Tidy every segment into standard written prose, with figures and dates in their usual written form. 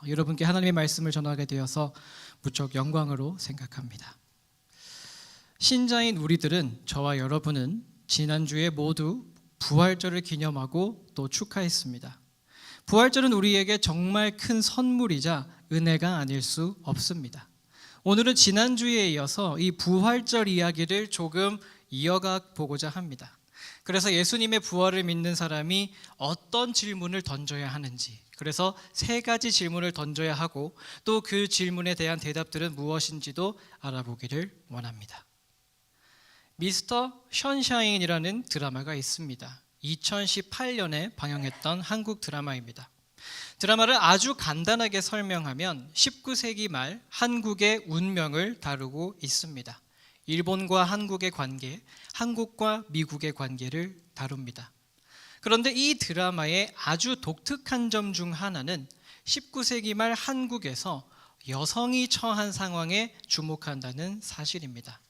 여러분께 하나님의 말씀을 전하게 되어서 무척 영광으로 생각합니다. 신자인 우리들은, 저와 여러분은 지난주에 모두 부활절을 기념하고 또 축하했습니다. 부활절은 우리에게 정말 큰 선물이자 은혜가 아닐 수 없습니다. 오늘은 지난주에 이어서 이 부활절 이야기를 조금 이어가 보고자 합니다. 그래서 예수님의 부활을 믿는 사람이 어떤 질문을 던져야 하는지, 그래서 3가지 질문을 던져야 하고 또 그 질문에 대한 대답들은 무엇인지도 알아보기를 원합니다. 미스터 션샤인이라는 드라마가 있습니다. 2018년에 방영했던 한국 드라마입니다. 드라마를 아주 간단하게 설명하면 19세기 말 한국의 운명을 다루고 있습니다. 일본과 한국의 관계, 한국과 미국의 관계를 다룹니다. 그런데 이 드라마의 아주 독특한 점 중 하나는 19세기 말 한국에서 여성이 처한 상황에 주목한다는 사실입니다.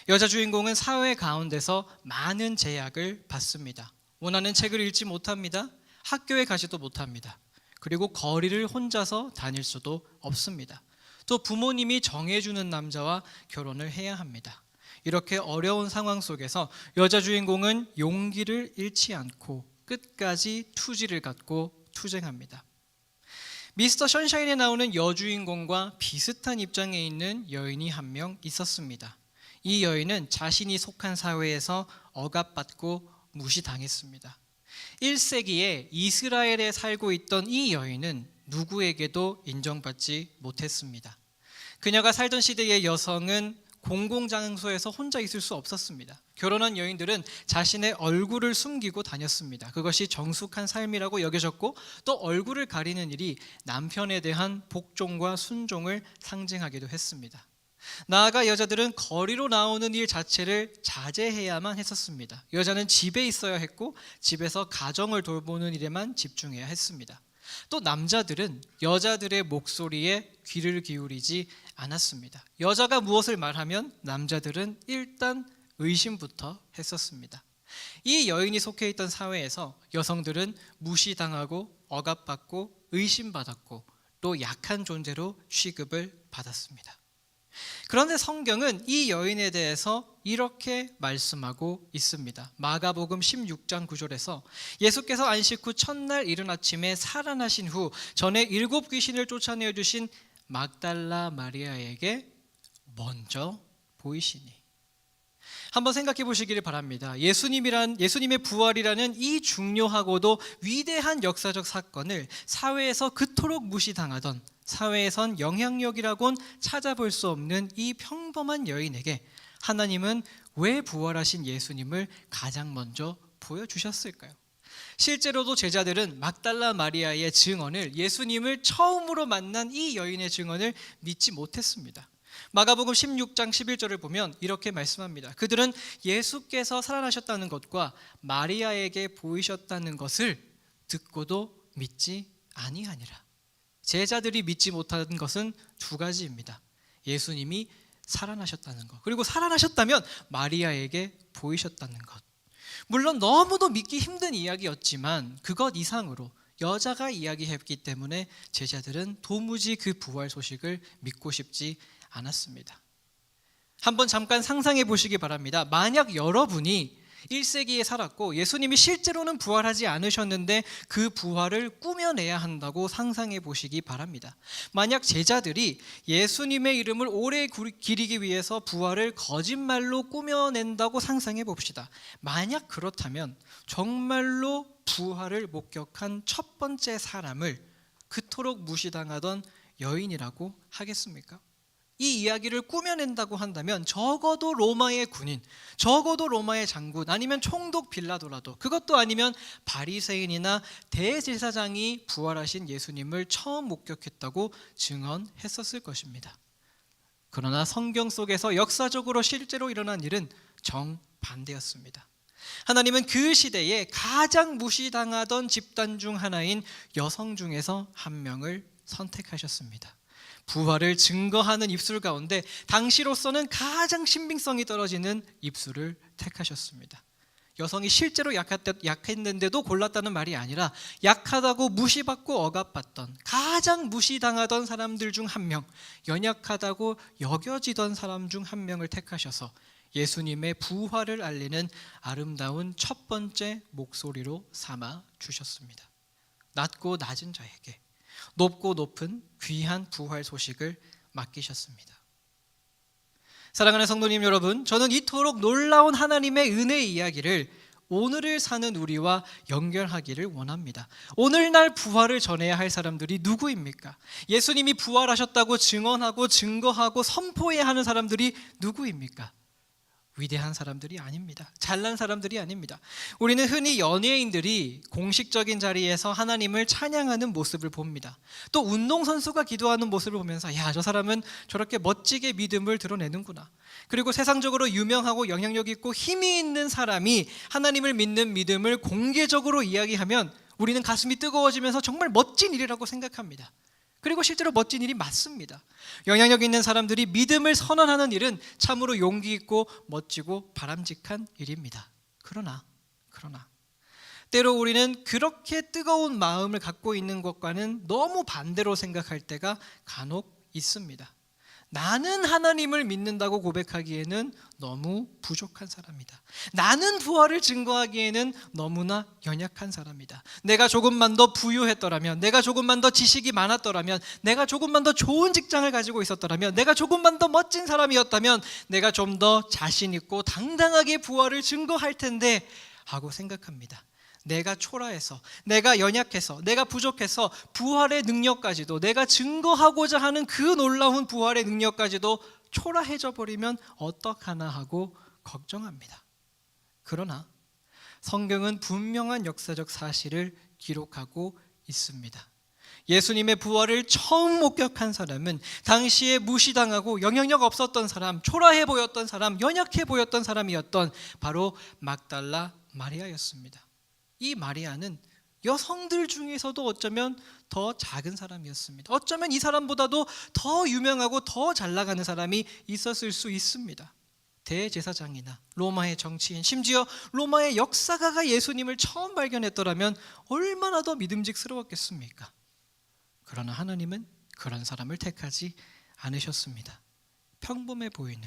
여자 주인공은 사회 가운데서 많은 제약을 받습니다. 원하는 책을 읽지 못합니다. 학교에 가지도 못합니다. 그리고 거리를 혼자서 다닐 수도 없습니다. 또 부모님이 정해주는 남자와 결혼을 해야 합니다. 이렇게 어려운 상황 속에서 여자 주인공은 용기를 잃지 않고 끝까지 투지를 갖고 투쟁합니다. 미스터 션샤인에 나오는 여주인공과 비슷한 입장에 있는 여인이 한 명 있었습니다. 이 여인은 자신이 속한 사회에서 억압받고 무시당했습니다. 1세기에 이스라엘에 살고 있던 이 여인은 누구에게도 인정받지 못했습니다. 그녀가 살던 시대의 여성은 공공장소에서 혼자 있을 수 없었습니다. 결혼한 여인들은 자신의 얼굴을 숨기고 다녔습니다. 그것이 정숙한 삶이라고 여겨졌고, 또 얼굴을 가리는 일이 남편에 대한 복종과 순종을 상징하기도 했습니다. 나아가 여자들은 거리로 나오는 일 자체를 자제해야만 했었습니다. 여자는 집에 있어야 했고, 집에서 가정을 돌보는 일에만 집중해야 했습니다. 또 남자들은 여자들의 목소리에 귀를 기울이지 않았습니다. 여자가 무엇을 말하면 남자들은 일단 의심부터 했었습니다. 이 여인이 속해 있던 사회에서 여성들은 무시당하고 억압받고 의심받았고 또 약한 존재로 취급을 받았습니다. 그런데 성경은 이 여인에 대해서 이렇게 말씀하고 있습니다. 마가복음 16장 9절에서 예수께서 안식 후 첫날 이른 아침에 살아나신 후 전에 7 귀신을 쫓아내어 주신 막달라 마리아에게 먼저 보이시니. 한번 생각해 보시기를 바랍니다. 예수님의 부활이라는 이 중요하고도 위대한 역사적 사건을 사회에서 그토록 무시당하던, 사회에선 영향력이라곤 찾아볼 수 없는 이 평범한 여인에게 하나님은 왜 부활하신 예수님을 가장 먼저 보여주셨을까요? 실제로도 제자들은 막달라 마리아의 증언을, 예수님을 처음으로 만난 이 여인의 증언을 믿지 못했습니다. 마가복음 16장 11절을 보면 이렇게 말씀합니다. 그들은 예수께서 살아나셨다는 것과 마리아에게 보이셨다는 것을 듣고도 믿지 아니하니라. 제자들이 믿지 못하는 것은 2가지입니다. 예수님이 살아나셨다는 것, 그리고 살아나셨다면 마리아에게 보이셨다는 것. 물론 너무도 믿기 힘든 이야기였지만 그것 이상으로 여자가 이야기했기 때문에 제자들은 도무지 그 부활 소식을 믿고 싶지 않았습니다. 한번 잠깐 상상해 보시기 바랍니다. 만약 여러분이 1세기에 살았고 예수님이 실제로는 부활하지 않으셨는데 그 부활을 꾸며내야 한다고 상상해 보시기 바랍니다. 만약 제자들이 예수님의 이름을 오래 기리기 위해서 부활을 거짓말로 꾸며낸다고 상상해 봅시다. 만약 그렇다면 정말로 부활을 목격한 첫 번째 사람을 그토록 무시당하던 여인이라고 하겠습니까? 이 이야기를 꾸며낸다고 한다면 적어도 로마의 군인, 적어도 로마의 장군, 아니면 총독 빌라도라도, 그것도 아니면 바리새인이나 대제사장이 부활하신 예수님을 처음 목격했다고 증언했었을 것입니다. 그러나 성경 속에서 역사적으로 실제로 일어난 일은 정반대였습니다. 하나님은 그 시대에 가장 무시당하던 집단 중 하나인 여성 중에서 한 명을 선택하셨습니다. 부활을 증거하는 입술 가운데 당시로서는 가장 신빙성이 떨어지는 입술을 택하셨습니다. 여성이 실제로 약했는데도 골랐다는 말이 아니라 약하다고 무시받고 억압받던, 가장 무시당하던 사람들 중 한 명, 연약하다고 여겨지던 사람 중 한 명을 택하셔서 예수님의 부활을 알리는 아름다운 첫 번째 목소리로 삼아 주셨습니다. 낮고 낮은 자에게 높고 높은 귀한 부활 소식을 맡기셨습니다. 사랑하는 성도님 여러분, 저는 이토록 놀라운 하나님의 은혜의 이야기를 오늘을 사는 우리와 연결하기를 원합니다. 오늘날 부활을 전해야 할 사람들이 누구입니까? 예수님이 부활하셨다고 증언하고 증거하고 선포해야 하는 사람들이 누구입니까? 위대한 사람들이 아닙니다. 잘난 사람들이 아닙니다. 우리는 흔히 연예인들이 공식적인 자리에서 하나님을 찬양하는 모습을 봅니다. 또 운동선수가 기도하는 모습을 보면서 야, 저 사람은 저렇게 멋지게 믿음을 드러내는구나. 그리고 세상적으로 유명하고 영향력 있고 힘이 있는 사람이 하나님을 믿는 믿음을 공개적으로 이야기하면 우리는 가슴이 뜨거워지면서 정말 멋진 일이라고 생각합니다. 그리고 실제로 멋진 일이 맞습니다. 영향력 있는 사람들이 믿음을 선언하는 일은 참으로 용기 있고 멋지고 바람직한 일입니다. 그러나 때로 우리는 그렇게 뜨거운 마음을 갖고 있는 것과는 너무 반대로 생각할 때가 간혹 있습니다. 나는 하나님을 믿는다고 고백하기에는 너무 부족한 사람이다. 나는 부활을 증거하기에는 너무나 연약한 사람이다. 내가 조금만 더 부유했더라면, 내가 조금만 더 지식이 많았더라면, 내가 조금만 더 좋은 직장을 가지고 있었더라면, 내가 조금만 더 멋진 사람이었다면 내가 좀 더 자신 있고 당당하게 부활을 증거할 텐데 하고 생각합니다. 내가 초라해서, 내가 연약해서, 내가 부족해서 부활의 능력까지도, 내가 증거하고자 하는 그 놀라운 부활의 능력까지도 초라해져 버리면 어떡하나 하고 걱정합니다. 그러나 성경은 분명한 역사적 사실을 기록하고 있습니다. 예수님의 부활을 처음 목격한 사람은 당시에 무시당하고 영향력 없었던 사람, 초라해 보였던 사람, 연약해 보였던 사람이었던 바로 막달라 마리아였습니다. 이 마리아는 여성들 중에서도 어쩌면 더 작은 사람이었습니다. 어쩌면 이 사람보다도 더 유명하고 더 잘 나가는 사람이 있었을 수 있습니다. 대제사장이나 로마의 정치인, 심지어 로마의 역사가가 예수님을 처음 발견했더라면 얼마나 더 믿음직스러웠겠습니까? 그러나 하나님은 그런 사람을 택하지 않으셨습니다. 평범해 보이는,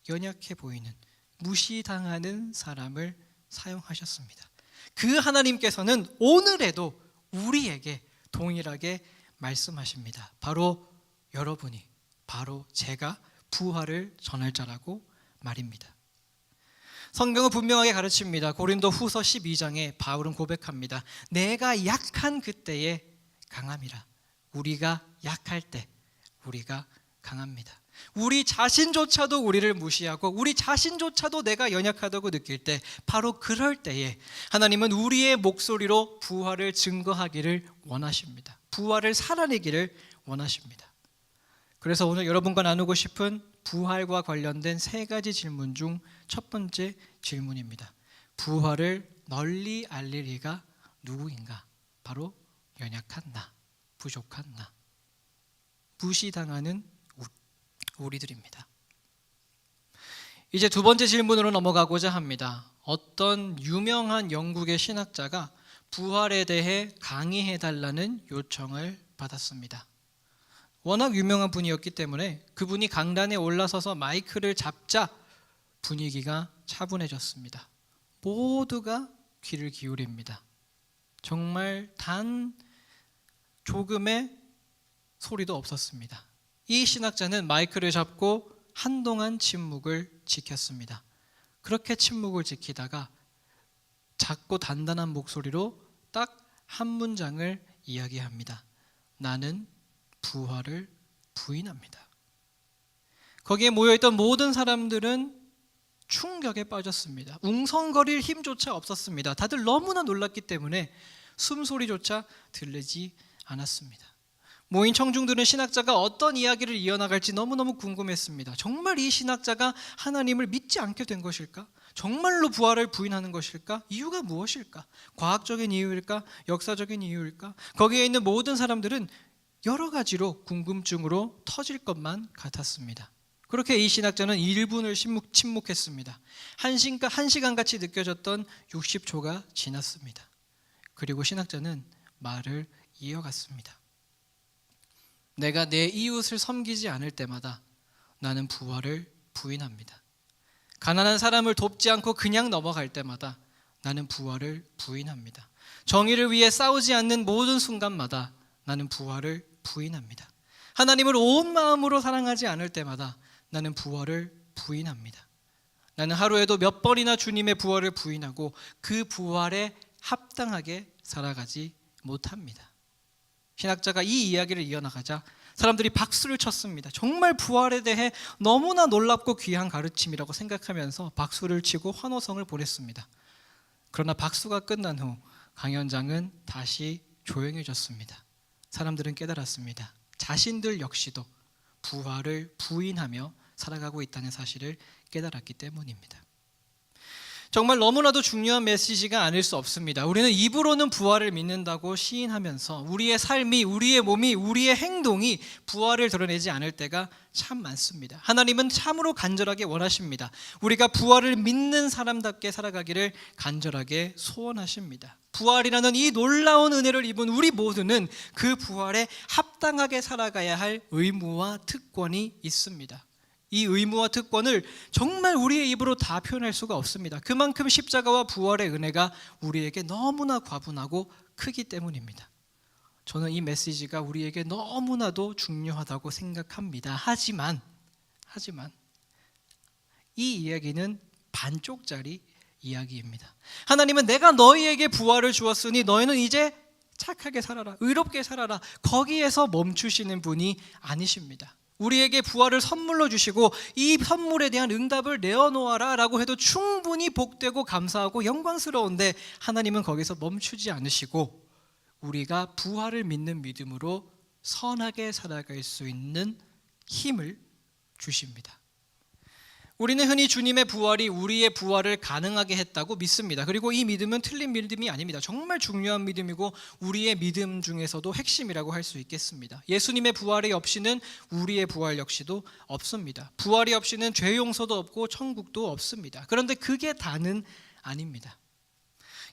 연약해 보이는, 무시당하는 사람을 사용하셨습니다. 그 하나님께서는 오늘에도 우리에게 동일하게 말씀하십니다. 바로 여러분이, 바로 제가 부활을 전할 자라고 말입니다. 성경은 분명하게 가르칩니다. 고린도 후서 12장에 바울은 고백합니다. 내가 약한 그때에 강함이라. 우리가 약할 때 우리가 강합니다. 우리 자신조차도 우리를 무시하고 우리 자신조차도 내가 연약하다고 느낄 때, 바로 그럴 때에 하나님은 우리의 목소리로 부활을 증거하기를 원하십니다. 부활을 살아내기를 원하십니다. 그래서 오늘 여러분과 나누고 싶은 부활과 관련된 세 가지 질문 중 첫 번째 질문입니다. 부활을 널리 알릴 이가 누구인가? 바로 연약한 나, 부족한 나, 무시당하는 우리들입니다. 이제 두 번째 질문으로 넘어가고자 합니다. 어떤 유명한 영국의 신학자가 부활에 대해 강의해달라는 요청을 받았습니다. 워낙 유명한 분이었기 때문에 그분이 강단에 올라서서 마이크를 잡자 분위기가 차분해졌습니다. 모두가 귀를 기울입니다. 정말 단 조금의 소리도 없었습니다. 이 신학자는 마이크를 잡고 한동안 침묵을 지켰습니다. 그렇게 침묵을 지키다가 작고 단단한 목소리로 딱 한 문장을 이야기합니다. 나는 부활을 부인합니다. 거기에 모여있던 모든 사람들은 충격에 빠졌습니다. 웅성거릴 힘조차 없었습니다. 다들 너무나 놀랐기 때문에 숨소리조차 들리지 않았습니다. 모인 청중들은 신학자가 어떤 이야기를 이어나갈지 너무너무 궁금했습니다. 정말 이 신학자가 하나님을 믿지 않게 된 것일까? 정말로 부활을 부인하는 것일까? 이유가 무엇일까? 과학적인 이유일까? 역사적인 이유일까? 거기에 있는 모든 사람들은 여러 가지로 궁금증으로 터질 것만 같았습니다. 그렇게 이 신학자는 1분을 침묵했습니다. 1시간같이 느껴졌던 60초가 지났습니다. 그리고 신학자는 말을 이어갔습니다. 내가 내 이웃을 섬기지 않을 때마다 나는 부활을 부인합니다. 가난한 사람을 돕지 않고 그냥 넘어갈 때마다 나는 부활을 부인합니다. 정의를 위해 싸우지 않는 모든 순간마다 나는 부활을 부인합니다. 하나님을 온 마음으로 사랑하지 않을 때마다 나는 부활을 부인합니다. 나는 하루에도 몇 번이나 주님의 부활을 부인하고 그 부활에 합당하게 살아가지 못합니다. 신학자가 이 이야기를 이어나가자 사람들이 박수를 쳤습니다. 정말 부활에 대해 너무나 놀랍고 귀한 가르침이라고 생각하면서 박수를 치고 환호성을 보냈습니다. 그러나 박수가 끝난 후 강연장은 다시 조용해졌습니다. 사람들은 깨달았습니다. 자신들 역시도 부활을 부인하며 살아가고 있다는 사실을 깨달았기 때문입니다. 정말 너무나도 중요한 메시지가 아닐 수 없습니다. 우리는 입으로는 부활을 믿는다고 시인하면서 우리의 삶이, 우리의 몸이, 우리의 행동이 부활을 드러내지 않을 때가 참 많습니다. 하나님은 참으로 간절하게 원하십니다. 우리가 부활을 믿는 사람답게 살아가기를 간절하게 소원하십니다. 부활이라는 이 놀라운 은혜를 입은 우리 모두는 그 부활에 합당하게 살아가야 할 의무와 특권이 있습니다. 이 의무와 특권을 정말 우리의 입으로 다 표현할 수가 없습니다. 그만큼 십자가와 부활의 은혜가 우리에게 너무나 과분하고 크기 때문입니다. 저는 이 메시지가 우리에게 너무나도 중요하다고 생각합니다. 하지만 이 이야기는 반쪽짜리 이야기입니다. 하나님은 내가 너희에게 부활을 주었으니 너희는 이제 착하게 살아라, 의롭게 살아라, 거기에서 멈추시는 분이 아니십니다. 우리에게 부활을 선물로 주시고 이 선물에 대한 응답을 내어놓아라 라고 해도 충분히 복되고 감사하고 영광스러운데 하나님은 거기서 멈추지 않으시고 우리가 부활을 믿는 믿음으로 선하게 살아갈 수 있는 힘을 주십니다. 우리는 흔히 주님의 부활이 우리의 부활을 가능하게 했다고 믿습니다. 그리고 이 믿음은 틀린 믿음이 아닙니다. 정말 중요한 믿음이고 우리의 믿음 중에서도 핵심이라고 할 수 있겠습니다. 예수님의 부활이 없이는 우리의 부활 역시도 없습니다. 부활이 없이는 죄 용서도 없고 천국도 없습니다. 그런데 그게 다는 아닙니다.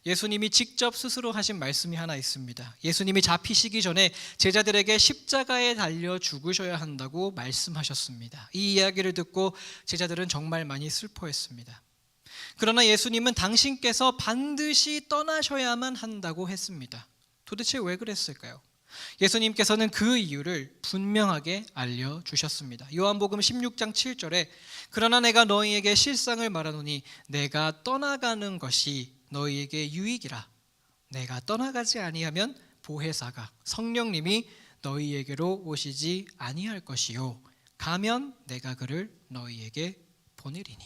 예수님이 직접 스스로 하신 말씀이 하나 있습니다. 예수님이 잡히시기 전에 제자들에게 십자가에 달려 죽으셔야 한다고 말씀하셨습니다. 이 이야기를 듣고 제자들은 정말 많이 슬퍼했습니다. 그러나 예수님은 당신께서 반드시 떠나셔야만 한다고 했습니다. 도대체 왜 그랬을까요? 예수님께서는 그 이유를 분명하게 알려주셨습니다. 요한복음 16장 7절에 그러나 내가 너희에게 실상을 말하노니 내가 떠나가는 것이 너희에게 유익이라. 내가 떠나가지 아니하면 보혜사가 성령님이 너희에게로 오시지 아니할 것이요 가면 내가 그를 너희에게 보내리니.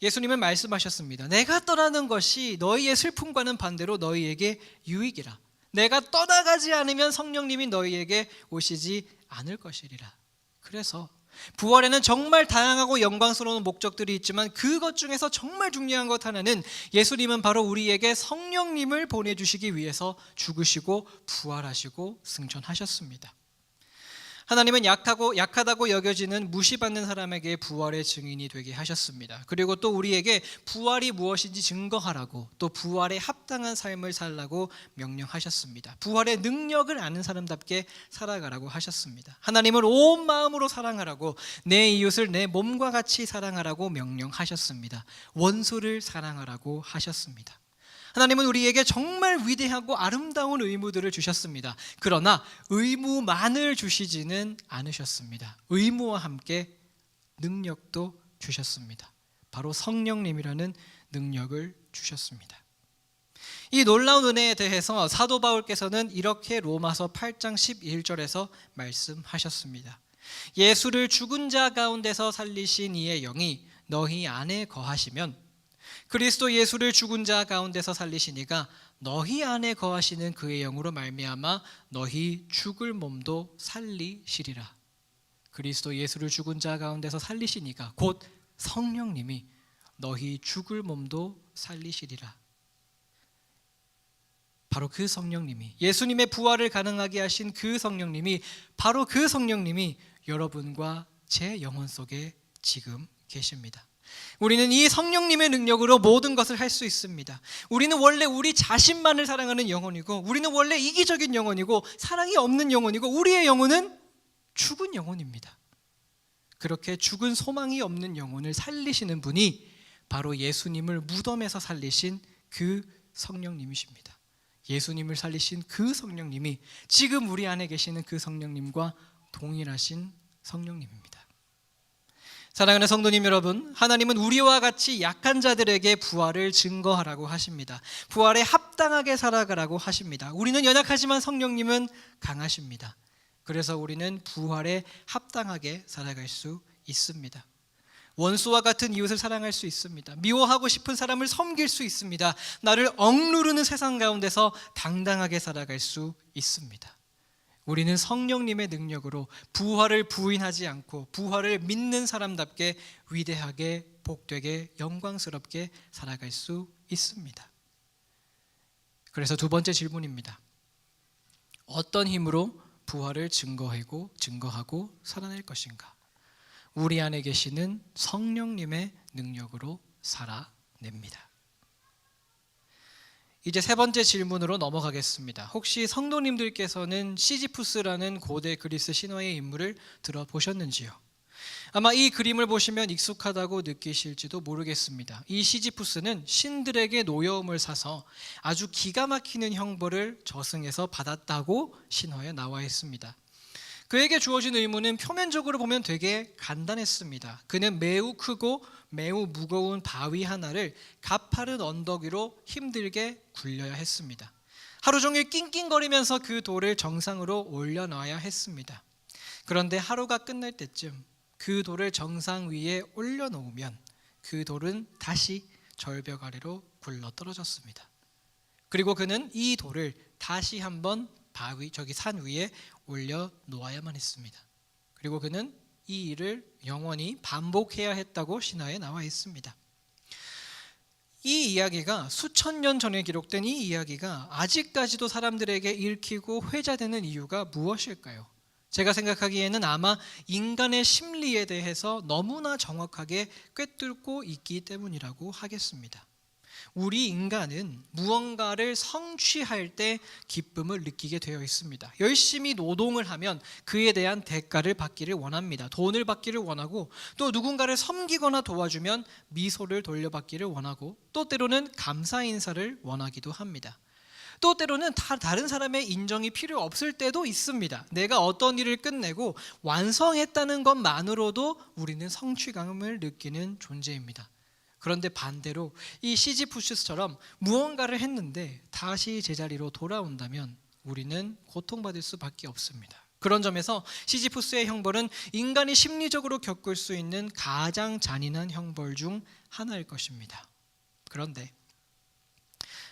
예수님은 말씀하셨습니다. 내가 떠나는 것이 너희의 슬픔과는 반대로 너희에게 유익이라. 내가 떠나가지 않으면 성령님이 너희에게 오시지 않을 것이리라. 그래서 부활에는 정말 다양하고 영광스러운 목적들이 있지만 그것 중에서 정말 중요한 것 하나는 예수님은 바로 우리에게 성령님을 보내주시기 위해서 죽으시고 부활하시고 승천하셨습니다. 하나님은 약하다고 여겨지는 무시받는 사람에게 부활의 증인이 되게 하셨습니다. 그리고 또 우리에게 부활이 무엇인지 증거하라고 또 부활에 합당한 삶을 살라고 명령하셨습니다. 부활의 능력을 아는 사람답게 살아가라고 하셨습니다. 하나님을 온 마음으로 사랑하라고 내 이웃을 내 몸과 같이 사랑하라고 명령하셨습니다. 원수를 사랑하라고 하셨습니다. 하나님은 우리에게 정말 위대하고 아름다운 의무들을 주셨습니다. 그러나 의무만을 주시지는 않으셨습니다. 의무와 함께 능력도 주셨습니다. 바로 성령님이라는 능력을 주셨습니다. 이 놀라운 은혜에 대해서 사도 바울께서는 이렇게 로마서 8장 11절에서 말씀하셨습니다. 예수를 죽은 자 가운데서 살리신 이의 영이 너희 안에 거하시면 그리스도 예수를 죽은 자 가운데서 살리신 이가 너희 안에 거하시는 그의 영으로 말미암아 너희 죽을 몸도 살리시리라. 그리스도 예수를 죽은 자 가운데서 살리신 이가 곧 성령님이 너희 죽을 몸도 살리시리라. 바로 그 성령님이, 예수님의 부활을 가능하게 하신 그 성령님이, 바로 그 성령님이 여러분과 제 영혼 속에 지금 계십니다. 우리는 이 성령님의 능력으로 모든 것을 할 수 있습니다. 우리는 원래 우리 자신만을 사랑하는 영혼이고, 우리는 원래 이기적인 영혼이고, 사랑이 없는 영혼이고, 우리의 영혼은 죽은 영혼입니다. 그렇게 죽은 소망이 없는 영혼을 살리시는 분이 바로 예수님을 무덤에서 살리신 그 성령님이십니다. 예수님을 살리신 그 성령님이 지금 우리 안에 계시는 그 성령님과 동일하신 성령님입니다. 사랑하는 성도님 여러분, 하나님은 우리와 같이 약한 자들에게 부활을 증거하라고 하십니다. 부활에 합당하게 살아가라고 하십니다. 우리는 연약하지만 성령님은 강하십니다. 그래서 우리는 부활에 합당하게 살아갈 수 있습니다. 원수와 같은 이웃을 사랑할 수 있습니다. 미워하고 싶은 사람을 섬길 수 있습니다. 나를 억누르는 세상 가운데서 당당하게 살아갈 수 있습니다. 우리는 성령님의 능력으로 부활을 부인하지 않고 부활을 믿는 사람답게 위대하게, 복되게, 영광스럽게 살아갈 수 있습니다. 그래서 두 번째 질문입니다. 어떤 힘으로 부활을 증거하고 살아낼 것인가? 우리 안에 계시는 성령님의 능력으로 살아냅니다. 이제 세 번째 질문으로 넘어가겠습니다. 혹시 성도님들께서는 시지푸스라는 고대 그리스 신화의 인물을 들어보셨는지요? 아마 이 그림을 보시면 익숙하다고 느끼실지도 모르겠습니다. 이 시지푸스는 신들에게 노여움을 사서 아주 기가 막히는 형벌을 저승에서 받았다고 신화에 나와 있습니다. 그에게 주어진 의무는 표면적으로 보면 되게 간단했습니다. 그는 매우 크고 매우 무거운 바위 하나를 가파른 언덕 위로 힘들게 굴려야 했습니다. 하루 종일 낑낑거리면서 그 돌을 정상으로 올려놔야 했습니다. 그런데 하루가 끝날 때쯤 그 돌을 정상 위에 올려놓으면 그 돌은 다시 절벽 아래로 굴러 떨어졌습니다. 그리고 그는 이 돌을 다시 한번 산 위에 올려 놓아야만 했습니다. 그리고 그는 이 일을 영원히 반복해야 했다고 신화에 나와 있습니다. 이 이야기가 수천 년 전에 기록된 이 이야기가 아직까지도 사람들에게 읽히고 회자되는 이유가 무엇일까요? 제가 생각하기에는 아마 인간의 심리에 대해서 너무나 정확하게 꿰뚫고 있기 때문이라고 하겠습니다. 우리 인간은 무언가를 성취할 때 기쁨을 느끼게 되어 있습니다. 열심히 노동을 하면 그에 대한 대가를 받기를 원합니다. 돈을 받기를 원하고, 또 누군가를 섬기거나 도와주면 미소를 돌려받기를 원하고, 또 때로는 감사 인사를 원하기도 합니다. 또 때로는 다른 사람의 인정이 필요 없을 때도 있습니다. 내가 어떤 일을 끝내고 완성했다는 것만으로도 우리는 성취감을 느끼는 존재입니다. 그런데 반대로 이 시지푸스처럼 무언가를 했는데 다시 제자리로 돌아온다면 우리는 고통받을 수밖에 없습니다. 그런 점에서 시지푸스의 형벌은 인간이 심리적으로 겪을 수 있는 가장 잔인한 형벌 중 하나일 것입니다. 그런데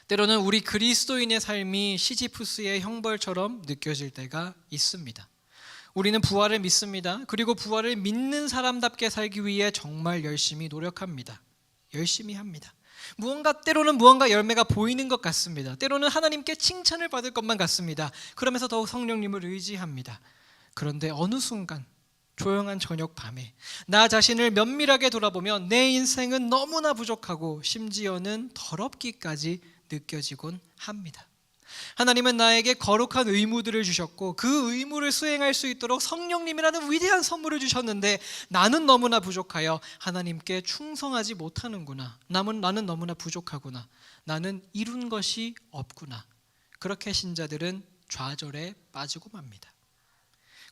때로는 우리 그리스도인의 삶이 시지푸스의 형벌처럼 느껴질 때가 있습니다. 우리는 부활을 믿습니다. 그리고 부활을 믿는 사람답게 살기 위해 정말 열심히 노력합니다. 열심히 합니다. 때로는 무언가 열매가 보이는 것 같습니다. 때로는 하나님께 칭찬을 받을 것만 같습니다. 그러면서 더욱 성령님을 의지합니다. 그런데 어느 순간 조용한 저녁 밤에 나 자신을 면밀하게 돌아보면 내 인생은 너무나 부족하고 심지어는 더럽기까지 느껴지곤 합니다. 하나님은 나에게 거룩한 의무들을 주셨고 그 의무를 수행할 수 있도록 성령님이라는 위대한 선물을 주셨는데 나는 너무나 부족하여 하나님께 충성하지 못하는구나. 나는 너무나 부족하구나. 나는 이룬 것이 없구나. 그렇게 신자들은 좌절에 빠지고 맙니다.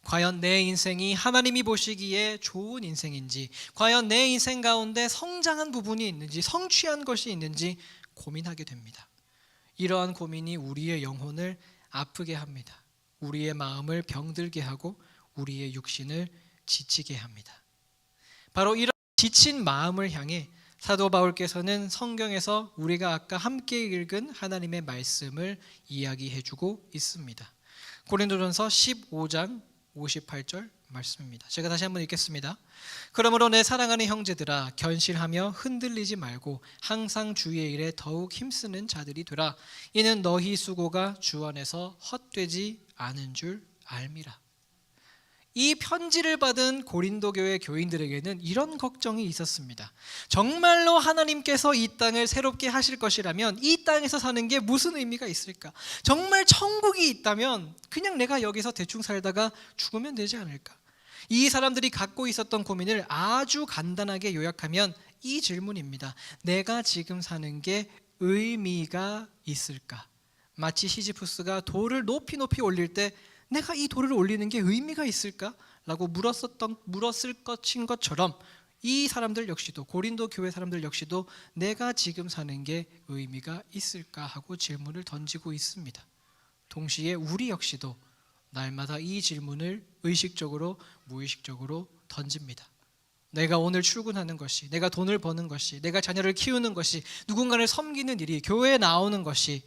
과연 내 인생이 하나님이 보시기에 좋은 인생인지, 과연 내 인생 가운데 성장한 부분이 있는지, 성취한 것이 있는지 고민하게 됩니다. 이러한 고민이 우리의 영혼을 아프게 합니다. 우리의 마음을 병들게 하고 우리의 육신을 지치게 합니다. 바로 이런 지친 마음을 향해 사도 바울께서는 성경에서 우리가 아까 함께 읽은 하나님의 말씀을 이야기해주고 있습니다. 고린도전서 15장 58절 말씀입니다. 제가 다시 한번 읽겠습니다. 그러므로 내 사랑하는 형제들아, 견실하며 흔들리지 말고 항상 주의 일에 더욱 힘쓰는 자들이 되라. 이는 너희 수고가 주 안에서 헛되지 않은 줄 알미라. 이 편지를 받은 고린도 교회 교인들에게는 이런 걱정이 있었습니다. 정말로 하나님께서 이 땅을 새롭게 하실 것이라면 이 땅에서 사는 게 무슨 의미가 있을까? 정말 천국이 있다면 그냥 내가 여기서 대충 살다가 죽으면 되지 않을까? 이 사람들이 갖고 있었던 고민을 아주 간단하게 요약하면 이 질문입니다. 내가 지금 사는 게 의미가 있을까? 마치 시지푸스가 돌을 높이 올릴 때 내가 이 돌을 올리는 게 의미가 있을까? 라고 물었을 것인 것처럼 이 사람들 역시도, 고린도 교회 사람들 역시도 내가 지금 사는 게 의미가 있을까 하고 질문을 던지고 있습니다. 동시에 우리 역시도 날마다 이 질문을 의식적으로 무의식적으로 던집니다. 내가 오늘 출근하는 것이, 내가 돈을 버는 것이, 내가 자녀를 키우는 것이, 누군가를 섬기는 일이, 교회에 나오는 것이,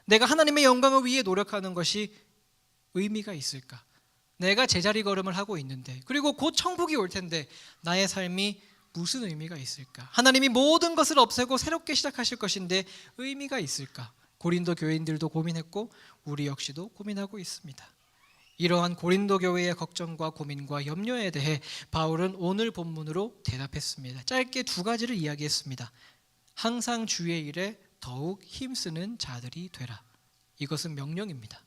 내가 하나님의 영광을 위해 노력하는 것이 의미가 있을까? 내가 제자리 걸음을 하고 있는데, 그리고 곧 천국이 올 텐데 나의 삶이 무슨 의미가 있을까? 하나님이 모든 것을 없애고 새롭게 시작하실 것인데 의미가 있을까? 고린도 교인들도 고민했고 우리 역시도 고민하고 있습니다. 이러한 고린도 교회의 걱정과 고민과 염려에 대해 바울은 오늘 본문으로 대답했습니다. 짧게 두 가지를 이야기했습니다. 항상 주의 일에 더욱 힘쓰는 자들이 되라. 이것은 명령입니다.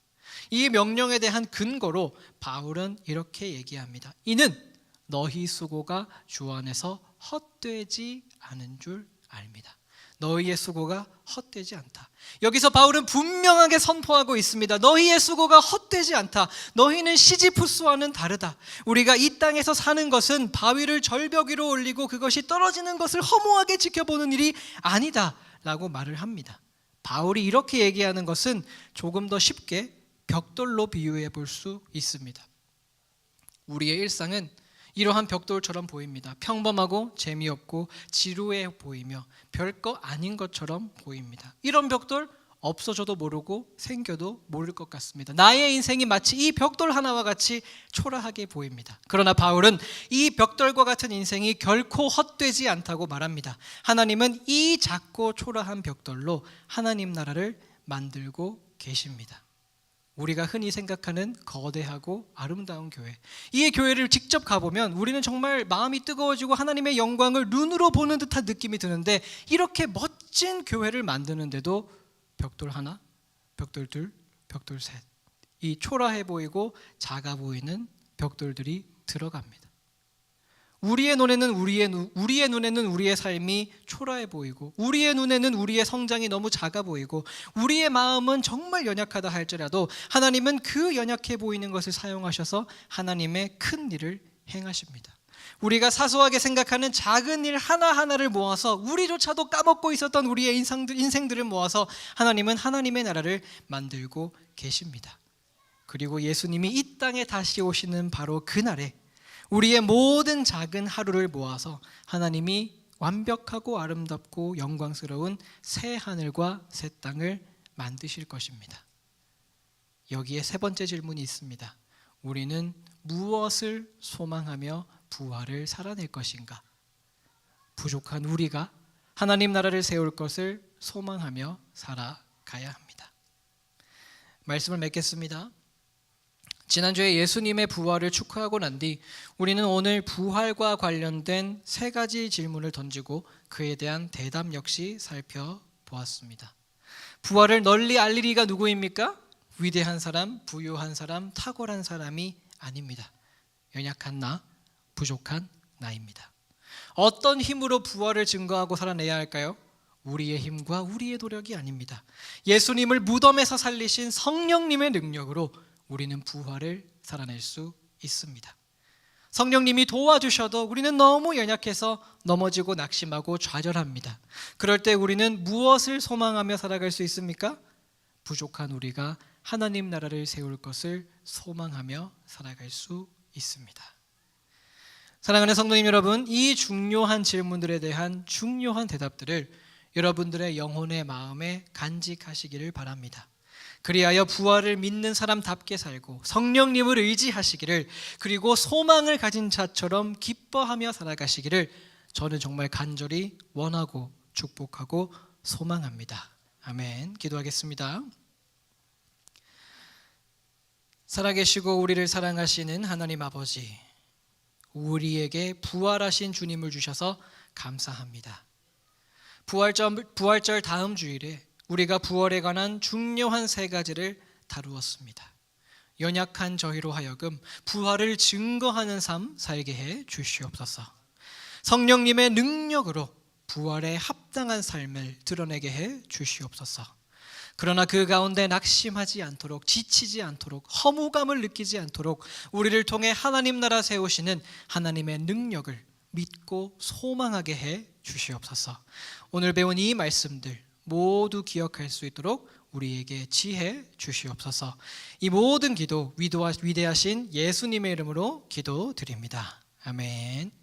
이 명령에 대한 근거로 바울은 이렇게 얘기합니다. 이는 너희 수고가 주 안에서 헛되지 않은 줄 압니다. 너희의 수고가 헛되지 않다. 여기서 바울은 분명하게 선포하고 있습니다. 너희의 수고가 헛되지 않다. 너희는 시지푸스와는 다르다. 우리가 이 땅에서 사는 것은 바위를 절벽 위로 올리고 그것이 떨어지는 것을 허무하게 지켜보는 일이 아니다 라고 말을 합니다. 바울이 이렇게 얘기하는 것은 조금 더 쉽게 벽돌로 비유해 볼 수 있습니다. 우리의 일상은 이러한 벽돌처럼 보입니다. 평범하고 재미없고 지루해 보이며 별거 아닌 것처럼 보입니다. 이런 벽돌 없어져도 모르고 생겨도 모를 것 같습니다. 나의 인생이 마치 이 벽돌 하나와 같이 초라하게 보입니다. 그러나 바울은 이 벽돌과 같은 인생이 결코 헛되지 않다고 말합니다. 하나님은 이 작고 초라한 벽돌로 하나님 나라를 만들고 계십니다. 우리가 흔히 생각하는 거대하고 아름다운 교회, 이 교회를 직접 가보면 우리는 정말 마음이 뜨거워지고 하나님의 영광을 눈으로 보는 듯한 느낌이 드는데, 이렇게 멋진 교회를 만드는데도 벽돌 하나, 벽돌 둘, 벽돌 셋, 이 초라해 보이고 작아 보이는 벽돌들이 들어갑니다. 우리의 눈에는 우리의 삶이 초라해 보이고, 우리의 눈에는 우리의 성장이 너무 작아 보이고, 우리의 마음은 정말 연약하다 할지라도 하나님은 그 연약해 보이는 것을 사용하셔서 하나님의 큰 일을 행하십니다. 우리가 사소하게 생각하는 작은 일 하나하나를 모아서 우리조차도 까먹고 있었던 우리의 인생들을 모아서 하나님은 하나님의 나라를 만들고 계십니다. 그리고 예수님이 이 땅에 다시 오시는 바로 그날에 우리의 모든 작은 하루를 모아서 하나님이 완벽하고 아름답고 영광스러운 새 하늘과 새 땅을 만드실 것입니다. 여기에 세 번째 질문이 있습니다. 우리는 무엇을 소망하며 부활을 살아낼 것인가? 부족한 우리가 하나님 나라를 세울 것을 소망하며 살아가야 합니다. 말씀을 맺겠습니다. 지난주에 예수님의 부활을 축하하고 난 뒤 우리는 오늘 부활과 관련된 세 가지 질문을 던지고 그에 대한 대답 역시 살펴보았습니다. 부활을 널리 알리리가 누구입니까? 위대한 사람, 부유한 사람, 탁월한 사람이 아닙니다. 연약한 나, 부족한 나입니다. 어떤 힘으로 부활을 증거하고 살아내야 할까요? 우리의 힘과 우리의 노력이 아닙니다. 예수님을 무덤에서 살리신 성령님의 능력으로 우리는 부활을 살아낼 수 있습니다. 성령님이 도와주셔도 우리는 너무 연약해서 넘어지고 낙심하고 좌절합니다. 그럴 때 우리는 무엇을 소망하며 살아갈 수 있습니까? 부족한 우리가 하나님 나라를 세울 것을 소망하며 살아갈 수 있습니다. 사랑하는 성도님 여러분, 이 중요한 질문들에 대한 중요한 대답들을 여러분들의 영혼의 마음에 간직하시기를 바랍니다. 그리하여 부활을 믿는 사람답게 살고 성령님을 의지하시기를, 그리고 소망을 가진 자처럼 기뻐하며 살아가시기를 저는 정말 간절히 원하고 축복하고 소망합니다. 아멘. 기도하겠습니다. 살아계시고 우리를 사랑하시는 하나님 아버지, 우리에게 부활하신 주님을 주셔서 감사합니다. 부활절 다음 주일에 우리가 부활에 관한 중요한 세 가지를 다루었습니다. 연약한 저희로 하여금 부활을 증거하는 삶 살게 해 주시옵소서. 성령님의 능력으로 부활에 합당한 삶을 드러내게 해 주시옵소서. 그러나 그 가운데 낙심하지 않도록, 지치지 않도록, 허무감을 느끼지 않도록 우리를 통해 하나님 나라 세우시는 하나님의 능력을 믿고 소망하게 해 주시옵소서. 오늘 배운 이 말씀들 모두 기억할 수 있도록 우리에게 지혜 주시옵소서. 이 모든 기도 위대하신 예수님의 이름으로 기도드립니다. 아멘.